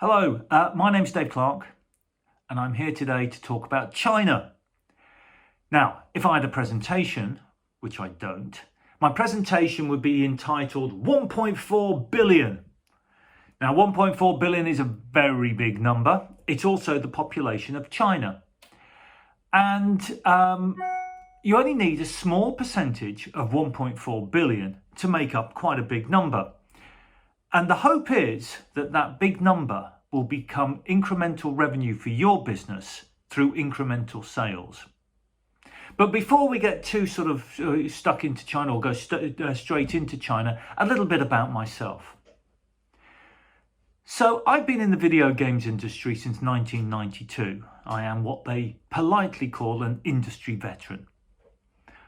Hello, my name's Dave Clark and I'm here today to talk about China. Now, if I had a presentation, which I don't, my presentation would be entitled 1.4 billion. Now, 1.4 billion is a very big number. It's also the population of China. And you only need a small percentage of 1.4 billion to make up quite a big number. And the hope is that that big number will become incremental revenue for your business through incremental sales. But before we get too sort of stuck into China or go straight into China, a little bit about myself. So I've been in the video games industry since 1992. I am what they politely call an industry veteran.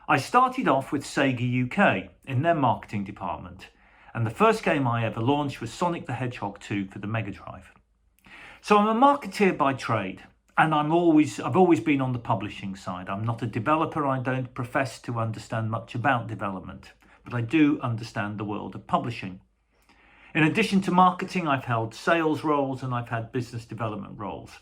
I started off with SEGA UK in their marketing department. And the first game I ever launched was Sonic the Hedgehog 2 for the Mega Drive. So I'm a marketeer by trade, and I've always been on the publishing side. I'm not a developer. I don't profess to understand much about development, but I do understand the world of publishing. In addition to marketing, I've held sales roles and I've had business development roles.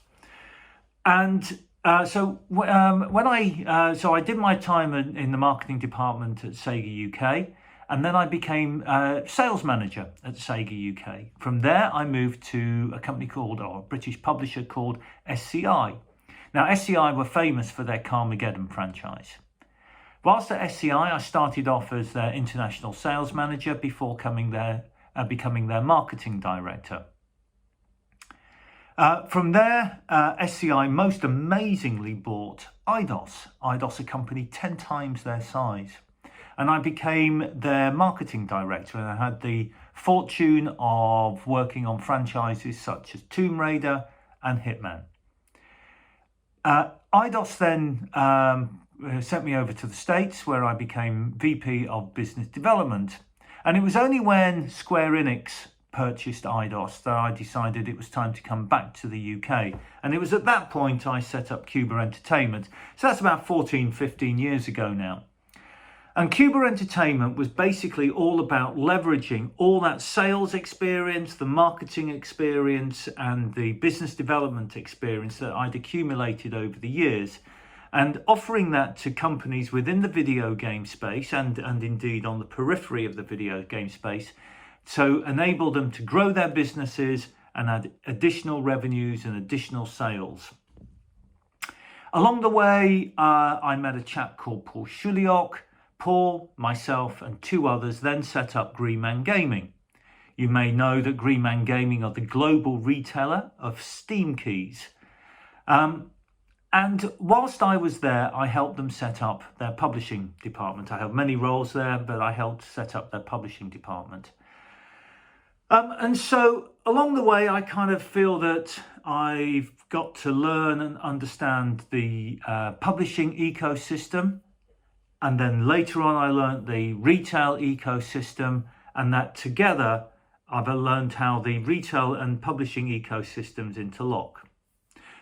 And so I did my time in the marketing department at SEGA UK. And then I became sales manager at SEGA UK. From there, I moved to a company called, or a British publisher called SCI. Now, SCI were famous for their Carmageddon franchise. Whilst at SCI, I started off as their international sales manager before becoming their marketing director. From there, SCI most amazingly bought Eidos. Eidos, a company 10 times their size. And I became their marketing director, and I had the fortune of working on franchises such as Tomb Raider and Hitman. Eidos then sent me over to the States, where I became VP of Business Development. And it was only when Square Enix purchased Eidos that I decided it was time to come back to the UK. And it was at that point I set up Cuba Entertainment. So that's about 14, 15 years ago now. And Cuba Entertainment was basically all about leveraging all that sales experience, the marketing experience, and the business development experience that I'd accumulated over the years, and offering that to companies within the video game space and indeed on the periphery of the video game space, to enable them to grow their businesses and add additional revenues and additional sales. Along the way, I met a chap called Paul Shuliok. Paul, myself and two others then set up Green Man Gaming. You may know that Green Man Gaming are the global retailer of Steam keys. And whilst I was there, I helped them set up their publishing department. I held many roles there, but I helped set up their publishing department. And so along the way, I kind of feel that I've got to learn and understand the publishing ecosystem. And then later on, I learned the retail ecosystem, and that together, I've learned how the retail and publishing ecosystems interlock.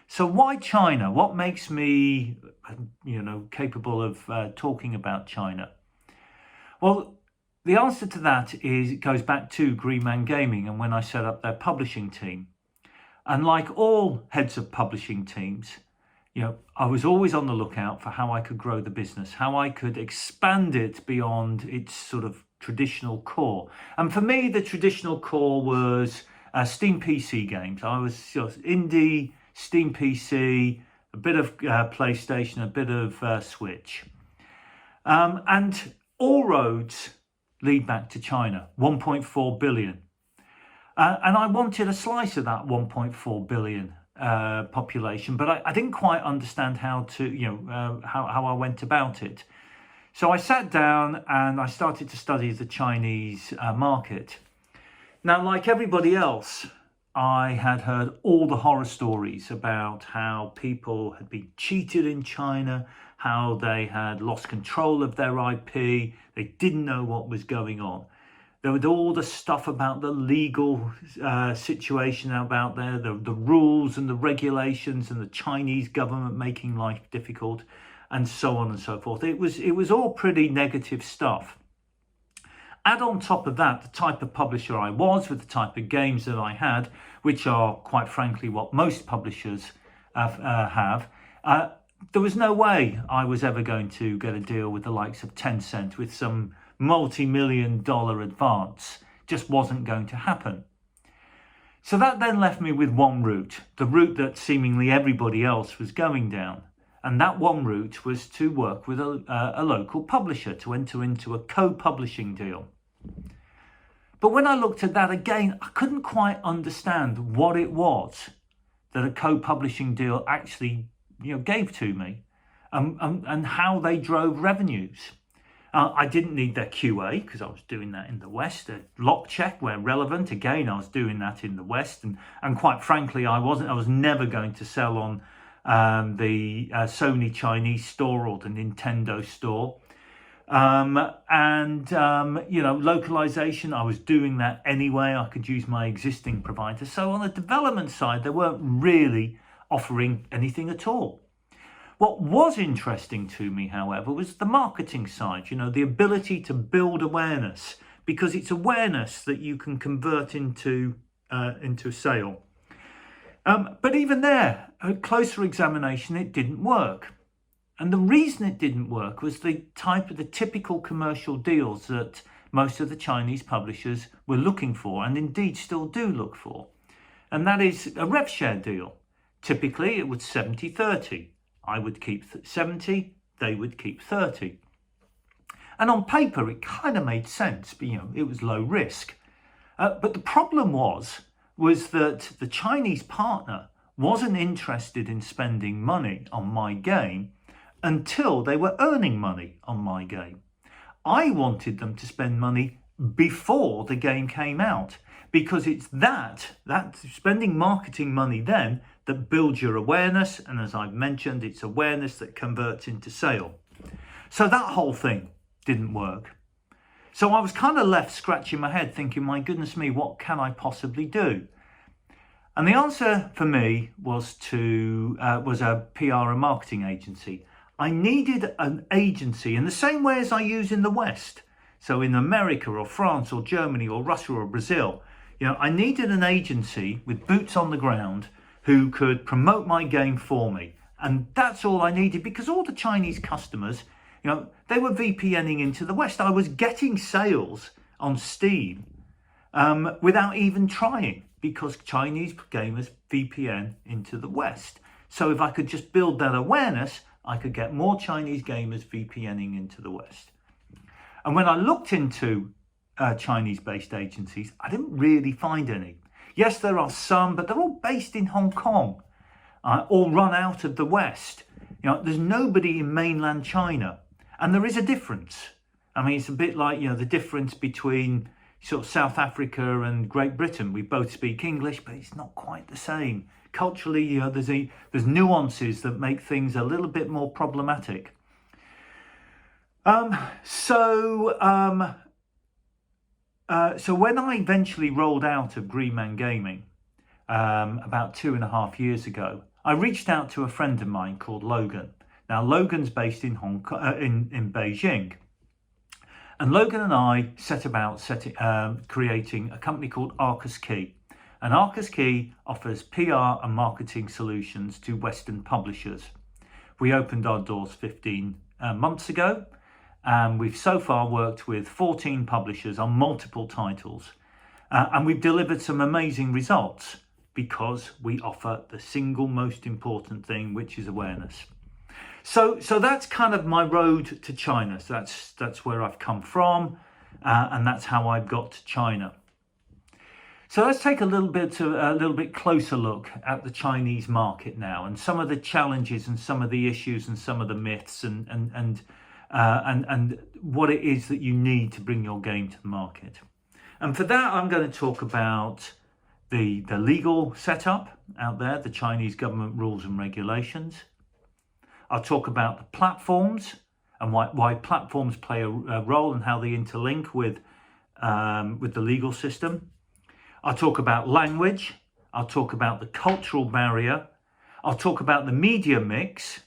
So why China? What makes me, capable of talking about China? Well, the answer to that is it goes back to Green Man Gaming and when I set up their publishing team. And like all heads of publishing teams, I was always on the lookout for how I could grow the business, how I could expand it beyond its sort of traditional core. And for me, the traditional core was Steam PC games. I was just indie, Steam PC, a bit of PlayStation, a bit of Switch. And all roads lead back to China, 1.4 billion. And I wanted a slice of that 1.4 billion population, but I didn't quite understand how I went about it. So I sat down and I started to study the Chinese market. Now, like everybody else, I had heard all the horror stories about how people had been cheated in China, how they had lost control of their IP, they didn't know what was going on. There was all the stuff about the legal situation out there, the rules and the regulations and the Chinese government making life difficult and so on and so forth. It was all pretty negative stuff. Add on top of that, the type of publisher I was with the type of games that I had which are quite frankly what most publishers have, there was no way I was ever going to get a deal with the likes of Tencent with some multi-million-dollar advance. Just wasn't going to happen. So that then left me with one route, the route that seemingly everybody else was going down. And that one route was to work with a local publisher, to enter into a co-publishing deal. But when I looked at that again, I couldn't quite understand what it was that a co-publishing deal actually gave to me, and how they drove revenues. I didn't need their QA because I was doing that in the West. A lock check where relevant, again, I was doing that in the West, and quite frankly, I was never going to sell on the Sony Chinese store or the Nintendo store. Localization, I was doing that anyway. I could use my existing provider. So on the development side, they weren't really offering anything at all. What was interesting to me, however, was the marketing side, the ability to build awareness, because it's awareness that you can convert into sale. But even there, a closer examination, it didn't work. And the reason it didn't work was the typical commercial deals that most of the Chinese publishers were looking for, and indeed still do look for. And that is a rev share deal. Typically, it was 70-30. I would keep 70, they would keep 30. And on paper, it kind of made sense, but it was low risk. But the problem was that the Chinese partner wasn't interested in spending money on my game until they were earning money on my game. I wanted them to spend money before the game came out, because it's that spending marketing money then that builds your awareness, and as I've mentioned, it's awareness that converts into sale. So that whole thing didn't work. So I was kind of left scratching my head thinking, my goodness me, what can I possibly do? And the answer for me was a PR and marketing agency. I needed an agency in the same way as I use in the West. So in America or France or Germany or Russia or Brazil, I needed an agency with boots on the ground who could promote my game for me. And that's all I needed, because all the Chinese customers, they were VPNing into the West. I was getting sales on Steam without even trying, because Chinese gamers VPN into the West. So if I could just build that awareness, I could get more Chinese gamers VPNing into the West. And when I looked into Chinese-based agencies, I didn't really find any. Yes, there are some, but they're all based in Hong Kong, or run out of the West. There's nobody in mainland China. And there is a difference. I mean, it's a bit like, the difference between sort of South Africa and Great Britain. We both speak English, but it's not quite the same. Culturally, there's nuances that make things a little bit more problematic. So when I eventually rolled out of Green Man Gaming about 2.5 years ago, I reached out to a friend of mine called Logan. Now, Logan's based in Hong Kong, in Beijing. And Logan and I set about creating a company called Arcus Key. And Arcus Key offers PR and marketing solutions to Western publishers. We opened our doors 15 months ago, and we've so far worked with 14 publishers on multiple titles. And we've delivered some amazing results because we offer the single most important thing, which is awareness. So that's kind of my road to China. So that's where I've come from, and that's how I've got to China. So let's take a little bit closer look at the Chinese market now, and some of the challenges and some of the issues and some of the myths and what it is that you need to bring your game to the market. And for that, I'm going to talk about the legal setup out there, the Chinese government rules and regulations. I'll talk about the platforms and why platforms play a role and how they interlink with the legal system. I'll talk about language. I'll talk about the cultural barrier. I'll talk about the media mix.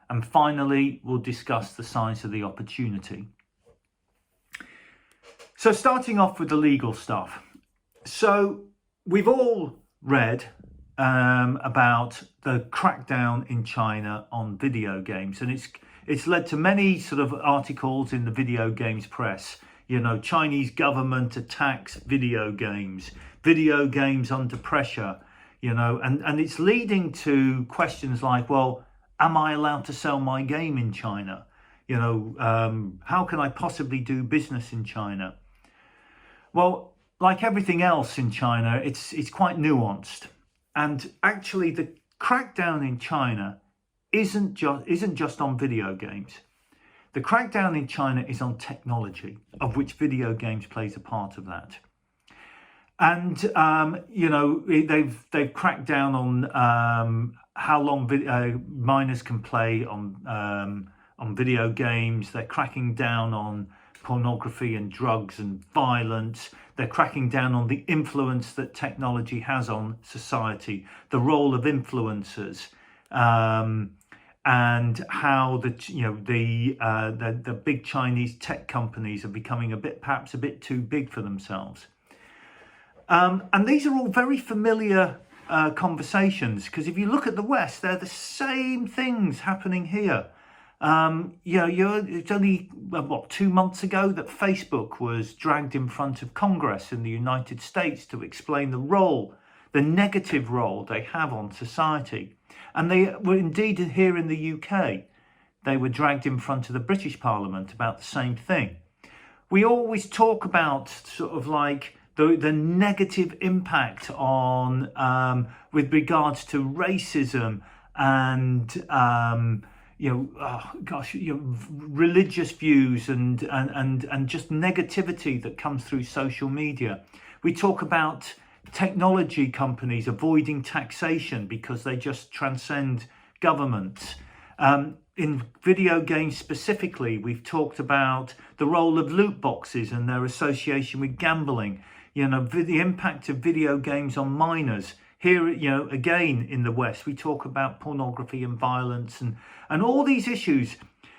And finally, we'll discuss the size of the opportunity. So starting off with the legal stuff. So we've all read about the crackdown in China on video games, and it's led to many sort of articles in the video games press. You know, Chinese government attacks video games under pressure, you know, and it's leading to questions like, well, am I allowed to sell my game in China? You know, how can I possibly do business in China? Well, like everything else in China, it's quite nuanced. And actually, the crackdown in China isn't just on video games. The crackdown in China is on technology, of which video games plays a part of that. And you know, they've cracked down on how long minors can play on video games. They're cracking down on pornography and drugs and violence. They're cracking down on the influence that technology has on society, the role of influencers, and how the big Chinese tech companies are becoming perhaps a bit too big for themselves. And these are all very familiar conversations, because if you look at the West, they're the same things happening here. It's only, 2 months ago that Facebook was dragged in front of Congress in the United States to explain the negative role they have on society. And they were indeed here in the UK. They were dragged in front of the British Parliament about the same thing. We always talk about sort of like the negative impact on with regards to racism and religious views and just negativity that comes through social media. We talk about technology companies avoiding taxation because they just transcend governments. In video games specifically, we've talked about the role of loot boxes and their association with gambling. You know, the impact of video games on minors. Here, you know, again in the West, we talk about pornography and violence and all these issues.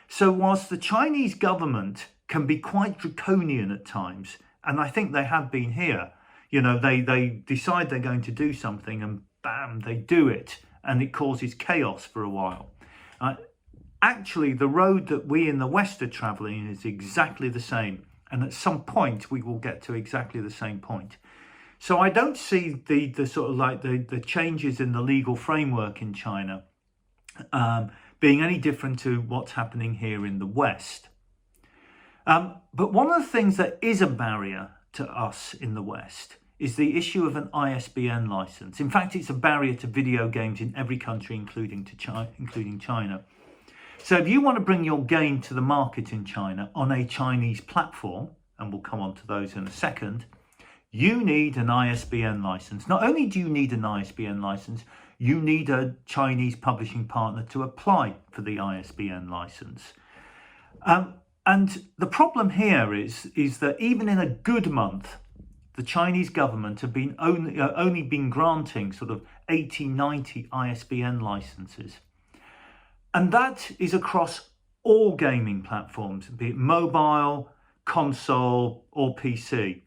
So whilst the Chinese government can be quite draconian at times, and I think they have been here, you know, they decide they're going to do something and bam, they do it, and it causes chaos for a while. Actually, the road that we in the West are travelling is exactly the same. And at some point, we will get to exactly the same point. So I don't see the sort of like the changes in the legal framework in China being any different to what's happening here in the West. But one of the things that is a barrier to us in the West is the issue of an ISBN license. In fact, it's a barrier to video games in every country, including China. So if you want to bring your game to the market in China on a Chinese platform, and we'll come on to those in a second, you need an ISBN license. Not only do you need an ISBN license, you need a Chinese publishing partner to apply for the ISBN license. And the problem here is that even in a good month, the Chinese government have been only been granting sort of 80, 90 ISBN licenses. And that is across all gaming platforms, be it mobile, console or PC.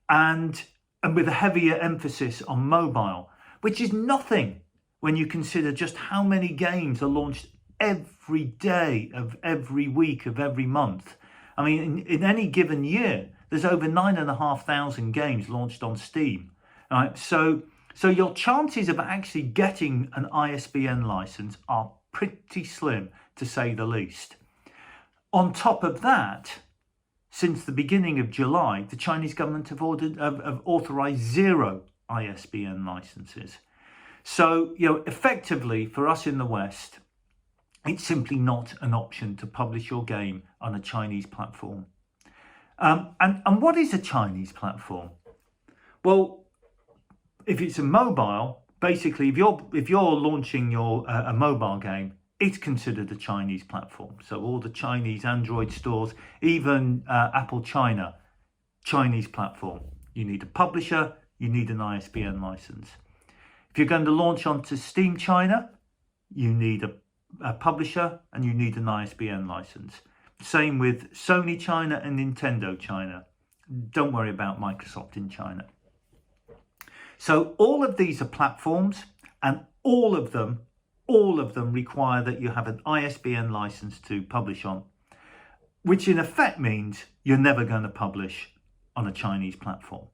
And with a heavier emphasis on mobile, which is nothing when you consider just how many games are launched every day of every week of every month. I mean, in any given year, there's over 9,500 games launched on Steam. Right? So your chances of actually getting an ISBN license are pretty slim, to say the least. On top of that, since the beginning of July, the Chinese government have authorized 0 ISBN licenses. So, you know, effectively for us in the West, it's simply not an option to publish your game on a Chinese platform. And what is a Chinese platform? Well, if it's a mobile, basically, if you're launching a mobile game, it's considered a Chinese platform. So all the Chinese Android stores, even Apple China, Chinese platform. You need a publisher, you need an ISBN license. If you're going to launch onto Steam China, you need a publisher and you need an ISBN license. Same with Sony China and Nintendo China. Don't worry about Microsoft in China. So all of these are platforms, and all of them require that you have an ISBN license to publish on, which in effect means you're never going to publish on a Chinese platform.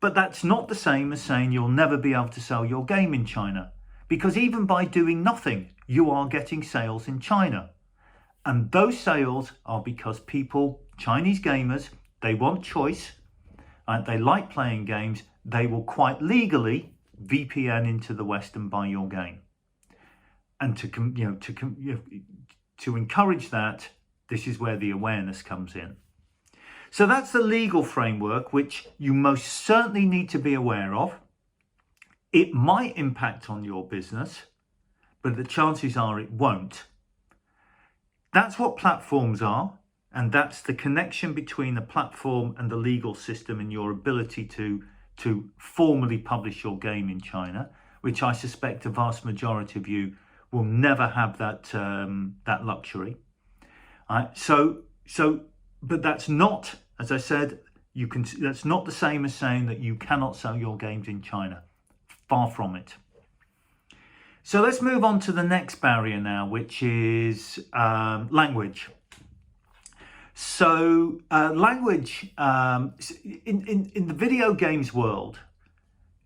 But that's not the same as saying you'll never be able to sell your game in China, because even by doing nothing, you are getting sales in China. And those sales are because people, Chinese gamers, they want choice, they like playing games, they will quite legally VPN into the West and buy your game. And to encourage that, this is where the awareness comes in. So that's the legal framework, which you most certainly need to be aware of. It might impact on your business, but the chances are it won't. That's what platforms are, and that's the connection between the platform and the legal system and your ability to formally publish your game in China, which I suspect a vast majority of you will never have that luxury. But that's not, as I said, that's not the same as saying that you cannot sell your games in China. Far from it. So let's move on to the next barrier now, which is language. So language, in the video games world,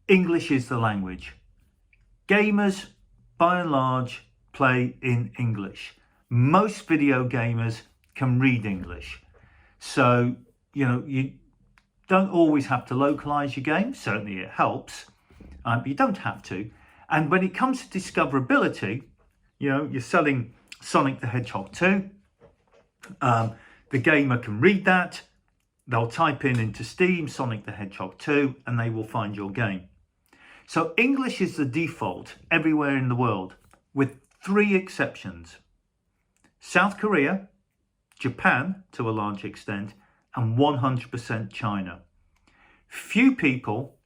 English is the language. Gamers, by and large, play in English. Most video gamers can read English. So, you don't always have to localize your game. Certainly it helps, but you don't have to. And when it comes to discoverability, you're selling Sonic the Hedgehog 2. The gamer can read that. They'll type into Steam Sonic the Hedgehog 2 and they will find your game. So English is the default everywhere in the world, with 3 exceptions. South Korea, Japan to a large extent, and 100% China. Few people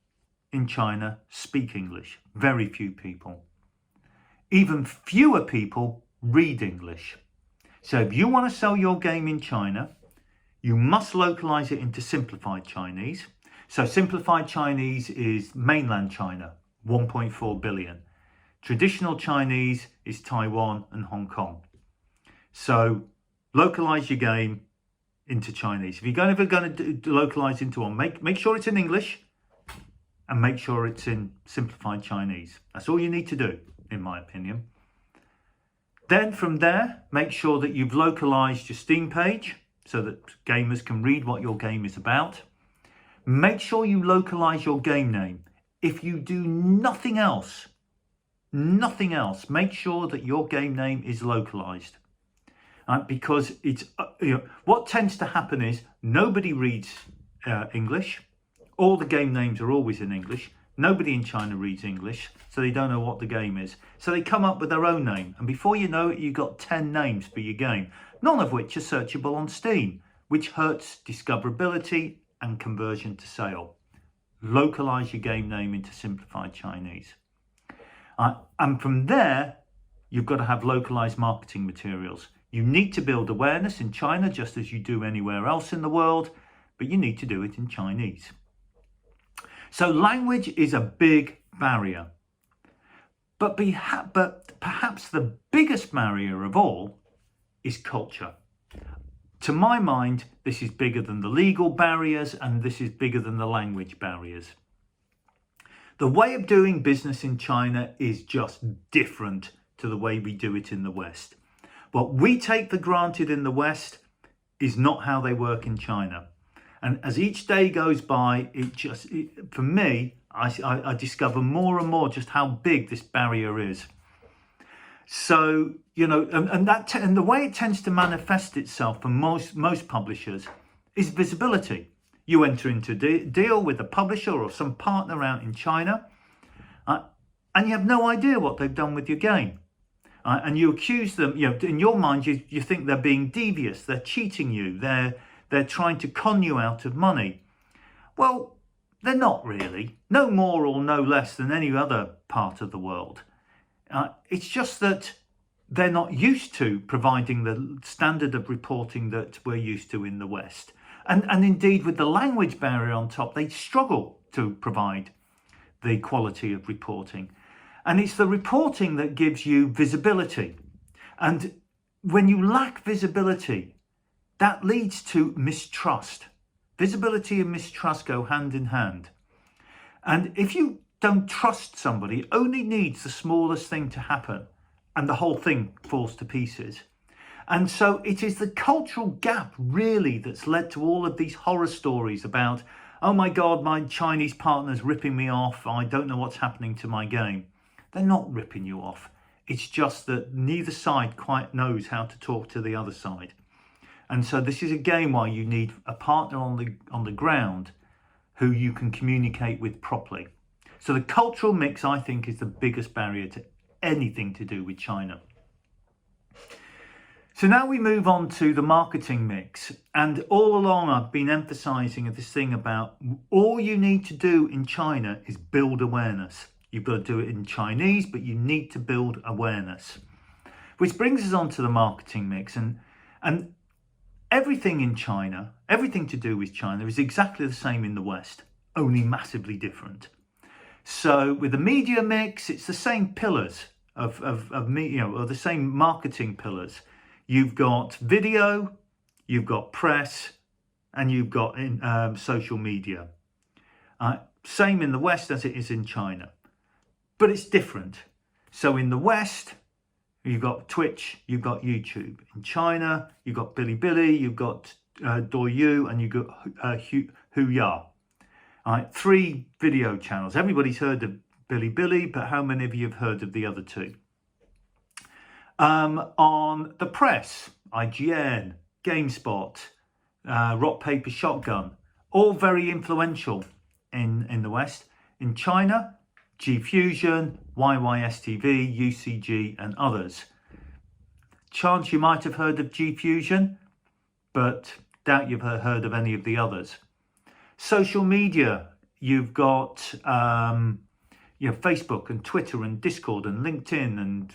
in China speak English. Very few people. Even fewer people read English. So if you want to sell your game in China, you must localize it into simplified Chinese. So simplified Chinese is mainland China, 1.4 billion. Traditional Chinese is Taiwan and Hong Kong. So localize your game into Chinese. If you're ever going to localize into one, make sure it's in English and make sure it's in simplified Chinese. That's all you need to do, in my opinion. Then from there, make sure that you've localized your Steam page so that gamers can read what your game is about. Make sure you localize your game name. If you do nothing else, make sure that your game name is localized. Because it's what tends to happen is nobody reads English. All the game names are always in English. Nobody in China reads English, so they don't know what the game is. So they come up with their own name, and before you know it, you've got 10 names for your game, none of which are searchable on Steam, which hurts discoverability and conversion to sale. Localize your game name into simplified Chinese. And from there, you've got to have localized marketing materials. You need to build awareness in China just as you do anywhere else in the world, but you need to do it in Chinese. So language is a big barrier. But perhaps the biggest barrier of all is culture. To my mind, this is bigger than the legal barriers, and this is bigger than the language barriers. The way of doing business in China is just different to the way we do it in the West. What we take for granted in the West is not how they work in China. And as each day goes by, for me, I discover more and more just how big this barrier is. So, and the way it tends to manifest itself for most publishers is visibility. You enter into a deal with a publisher or some partner out in China, and you have no idea what they've done with your game. And you accuse them, in your mind, you think they're being devious, they're cheating you, they're trying to con you out of money. Well, they're not really, no more or no less than any other part of the world. It's just that they're not used to providing the standard of reporting that we're used to in the West. And indeed, with the language barrier on top, they struggle to provide the quality of reporting. And it's the reporting that gives you visibility. And when you lack visibility, that leads to mistrust. Visibility and mistrust go hand in hand. And if you don't trust somebody, it only needs the smallest thing to happen and the whole thing falls to pieces. And so it is the cultural gap really that's led to all of these horror stories about, oh my God, my Chinese partner's ripping me off. I don't know what's happening to my game. They're not ripping you off. It's just that neither side quite knows how to talk to the other side. And so this is again why you need a partner on the ground who you can communicate with properly. So the cultural mix, I think, is the biggest barrier to anything to do with China. So now we move on to the marketing mix. And all along I've been emphasizing this thing about all you need to do in China is build awareness. You've got to do it in Chinese, but you need to build awareness. Which brings us on to the marketing mix. And everything in China, everything to do with China is exactly the same in the West, only massively different. So with the media mix, it's the same pillars of or the same marketing pillars. You've got video, you've got press, and you've got social media. Same in the West as it is in China, but it's different. So in the West, you've got Twitch, you've got YouTube. In China, you've got Bilibili, you've got Douyu, and you've got Huya. Three video channels. Everybody's heard of Bilibili, but how many of you have heard of the other two? On the press, IGN, GameSpot, Rock Paper Shotgun, all very influential in the West. In China, G Fusion, YYSTV, UCG, and others. Chance you might have heard of G Fusion, but doubt you've heard of any of the others. Social media, you've got Facebook and Twitter and Discord and LinkedIn and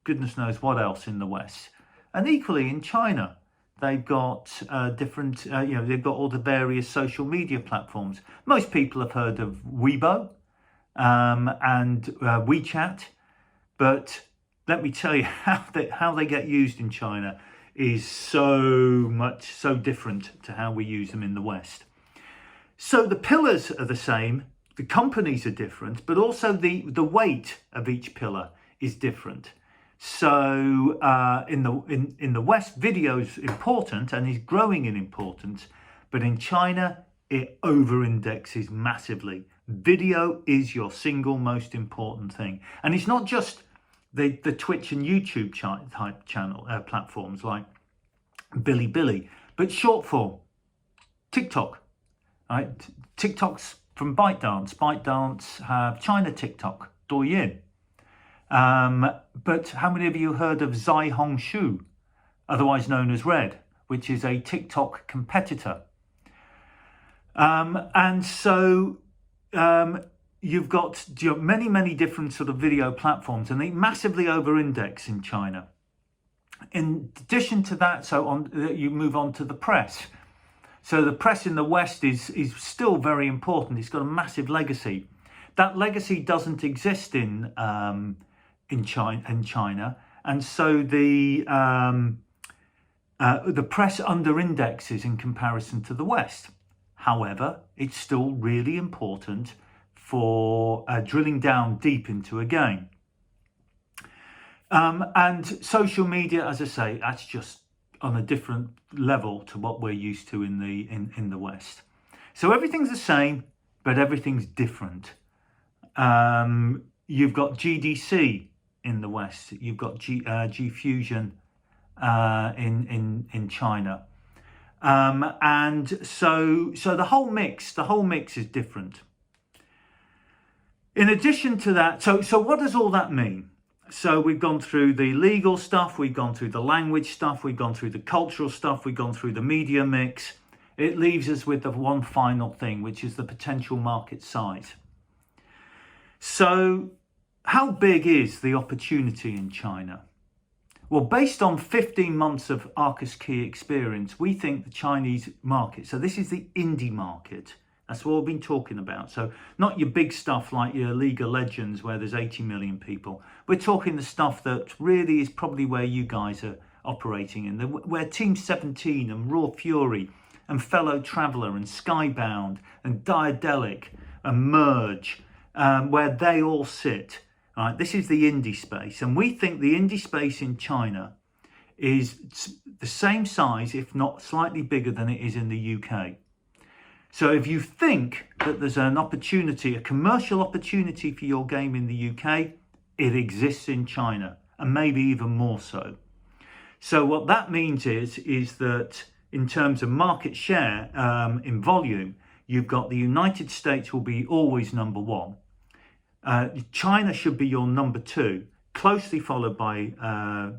goodness knows what else in the West. And equally in China, they've got they've got all the various social media platforms. Most people have heard of Weibo and WeChat, but let me tell you how they get used in China is so different to how we use them in the West. So the pillars are the same, the companies are different, but also the weight of each pillar is different. So in the West, video is important and is growing in importance, but in China, it over-indexes massively. Video is your single most important thing. And it's not just the Twitch and YouTube type channel platforms like Bilibili, but short form, TikTok. Right? TikTok's from ByteDance. ByteDance have China TikTok, Douyin. But how many of you heard of Zai Hongshu, otherwise known as Red, which is a TikTok competitor? And so you've got many different sort of video platforms, and they massively over-index in China. In addition to that, you move on to the press. So the press in the West is still very important. It's got a massive legacy. That legacy doesn't exist in China, and so the press under-indexes in comparison to the West. However, it's still really important for drilling down deep into a game. And social media, as I say, that's just on a different level to what we're used to in the West. So everything's the same, but everything's different. You've got GDC in the West. You've got G Fusion in China. And so the whole mix is different. In addition to that, so what does all that mean? So we've gone through the legal stuff, we've gone through the language stuff, we've gone through the cultural stuff, we've gone through the media mix. It leaves us with the one final thing, which is the potential market size. So how big is the opportunity in China? Well, based on 15 months of Arcus Key experience, we think the Chinese market, so this is the indie market, That's what we've been talking about. So not your big stuff like your League of Legends where there's 80 million people. We're talking the stuff that really is probably where you guys are operating in, where Team17 and Raw Fury and Fellow Traveller and Skybound and Diadelic and Merge, where they all sit. Right? This is the indie space, and we think the indie space in China is the same size, if not slightly bigger than it is in the UK. So if you think that there's an opportunity, a commercial opportunity for your game in the UK, it exists in China, and maybe even more so. So what that means is that in terms of market share in volume, you've got the United States will be always number one. China should be your number two, closely followed by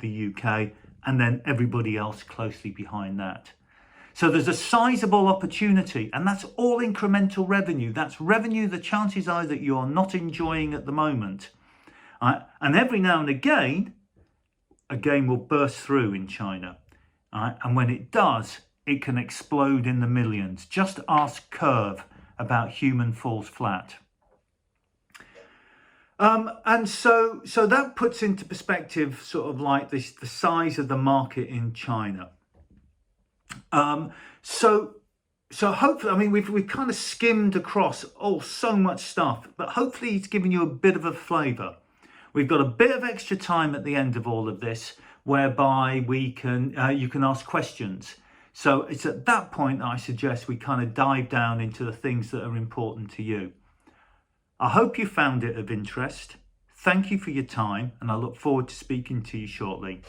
the UK, and then everybody else closely behind that. So there's a sizable opportunity, and that's all incremental revenue. That's revenue the chances are that you're not enjoying at the moment. And every now and again, a game will burst through in China. And when it does, it can explode in the millions. Just ask Curve about Human Falls Flat. And so that puts into perspective sort of like the size of the market in China. So hopefully, I mean, we've kind of skimmed across so much stuff, but hopefully it's given you a bit of a flavour. We've got a bit of extra time at the end of all of this, whereby we can you can ask questions. So it's at that point that I suggest we kind of dive down into the things that are important to you. I hope you found it of interest. Thank you for your time, and I look forward to speaking to you shortly.